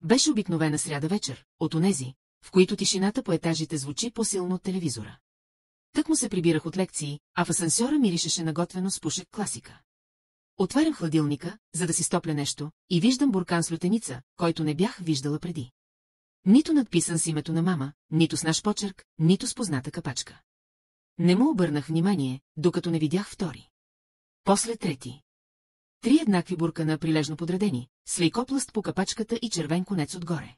Беше обикновена сряда вечер, от онези, в които тишината по етажите звучи по-силно от телевизора. Тък му се прибирах от лекции, а в асансьора миришеше наготвено с пушек класика. Отварям хладилника, за да си стопля нещо, и виждам буркан с лютеница, който не бях виждала преди. Нито надписан с името на мама, нито с наш почерк, нито с позната капачка. Не му обърнах внимание, докато не видях втори. После трети. 3 еднакви буркана прилежно подредени, с лейкопласт по капачката и червен конец отгоре.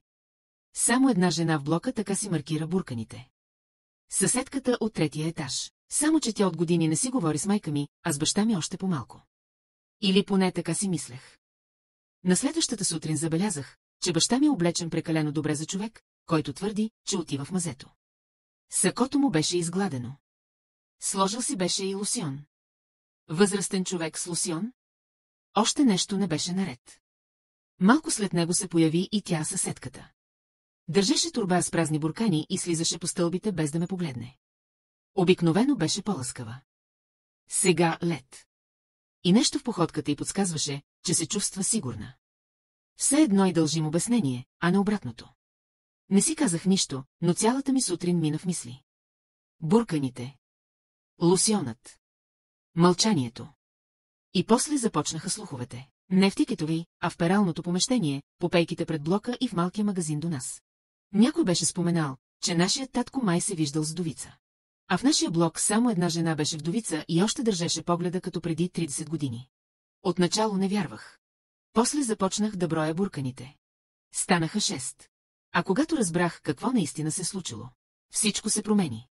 Само една жена в блока така си маркира бурканите. Съседката от 3-я етаж. Само че тя от години не си говори с майка ми, а с баща ми още по-малко. Или поне така си мислех. На следващата сутрин забелязах, че баща ми е облечен прекалено добре за човек, който твърди, че отива в мазето. Сакото му беше изгладено. Сложил си беше и лосьон. Възрастен човек с лосьон? Още нещо не беше наред. Малко след него се появи и тя съседката. Държеше торба с празни буркани и слизаше по стълбите без да ме погледне. Обикновено беше по-лъскава. Сега лед. И нещо в походката й подсказваше, че се чувства сигурна. Все едно и дължим обяснение, а не обратното. Не си казах нищо, но цялата ми сутрин мина в мисли. Бурканите. Лосьонът. Мълчанието. И после започнаха слуховете. Не в тикетови, а в пералното помещение, по пейките пред блока и в малкия магазин до нас. Някой беше споменал, че нашият татко май се виждал с вдовица. А в нашия блок само една жена беше вдовица и още държеше погледа като преди 30 години. Отначало не вярвах. После започнах да броя бурканите. Станаха 6. А когато разбрах какво наистина се случило, всичко се промени.